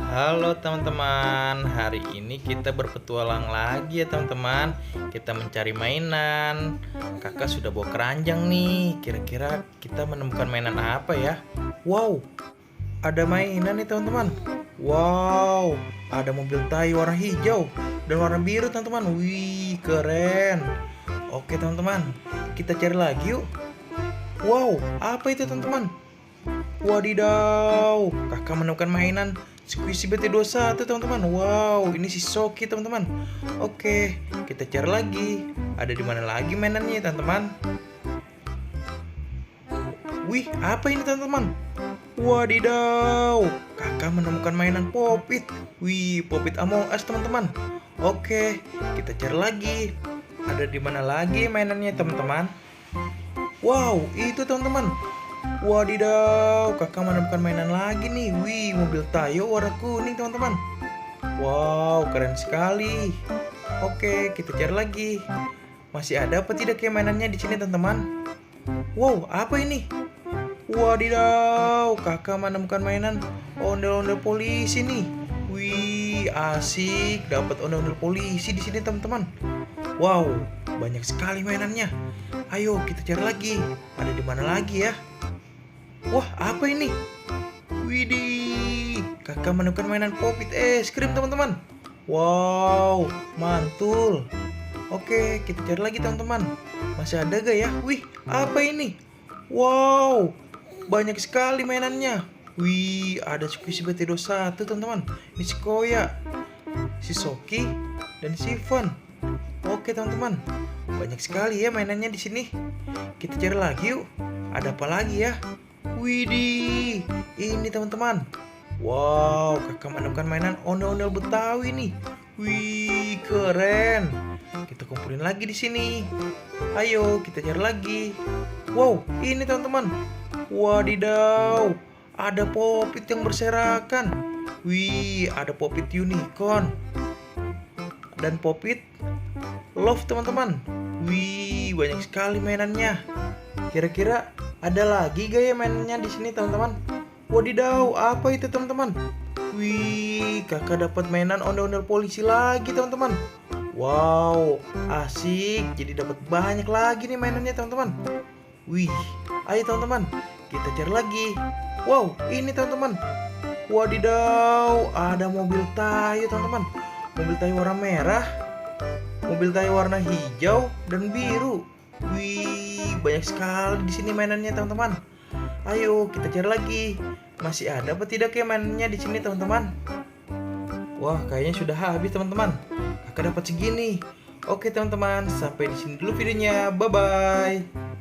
Halo teman-teman, hari ini kita berpetualang lagi ya teman-teman. Kita mencari mainan. Kakak sudah bawa keranjang nih. Kira-kira kita menemukan mainan apa ya? Wow, ada mainan nih teman-teman. Wow, ada mobil Thai warna hijau dan warna biru teman-teman. Wih, keren. Oke teman-teman, kita cari lagi yuk. Wow, apa itu teman-teman? Wadidaw, kakak menemukan mainan Squishy BT21 teman-teman. Wow, ini si Soki teman-teman. Oke, kita cari lagi. Ada di mana lagi mainannya teman-teman? Wih, apa ini teman-teman? Wadidaw, kakak menemukan mainan Popit. Wih, Popit Among Us teman-teman. Oke, kita cari lagi. Ada di mana lagi mainannya teman-teman? Wow, itu teman-teman. Wadidaw, kakak menemukan mainan lagi nih. Wih, mobil Tayo warna kuning teman-teman. Wow, keren sekali. Oke, kita cari lagi. Masih ada apa tidak ya mainannya di sini teman-teman? Wow, apa ini? Wadidaw, kakak menemukan mainan ondel-ondel polisi nih. Wih, asik, dapat ondel-ondel polisi di sini teman-teman. Wow, banyak sekali mainannya. Ayo kita cari lagi. Ada di mana lagi ya? Wah, apa ini? Widih, kakak menemukan mainan Popit es krim teman-teman. Wow, mantul. Oke, kita cari lagi teman-teman. Masih ada gak ya? Wih, apa ini? Wow, banyak sekali mainannya. Wih, ada Squishy BT21 teman-teman. Ini si Koya, si Soki, dan si Van. Oke teman-teman, banyak sekali ya mainannya di sini. Kita cari lagi yuk. Ada apa lagi ya? Widih, ini teman-teman. Wow, kakak menemukan mainan ondel-ondel Betawi nih. Wih, keren. Kita kumpulin lagi di sini. Ayo, kita cari lagi. Wow, ini teman-teman. Wadidaw, ada Popit yang berserakan. Wih, ada Popit unicorn dan Popit love teman-teman. Wih, banyak sekali mainannya. Kira-kira ada lagi gak ya mainannya di sini teman-teman? Wadidaw, apa itu teman-teman? Wih, kakak dapat mainan ondel-ondel polisi lagi teman-teman. Wow, asik. Jadi dapat banyak lagi nih mainannya teman-teman. Wih, ayo teman-teman, kita cari lagi. Wow, ini teman-teman. Wadidaw, ada mobil Tayo teman-teman. Mobil Tayo warna merah, mobil Tayo warna hijau dan biru. Wih, banyak sekali di sini mainannya teman-teman. Ayo kita cari lagi. Masih ada apa tidak ya mainannya di sini teman-teman? Wah, kayaknya sudah habis teman-teman. Kakak dapat segini. Oke teman-teman, sampai di sini dulu videonya. Bye bye.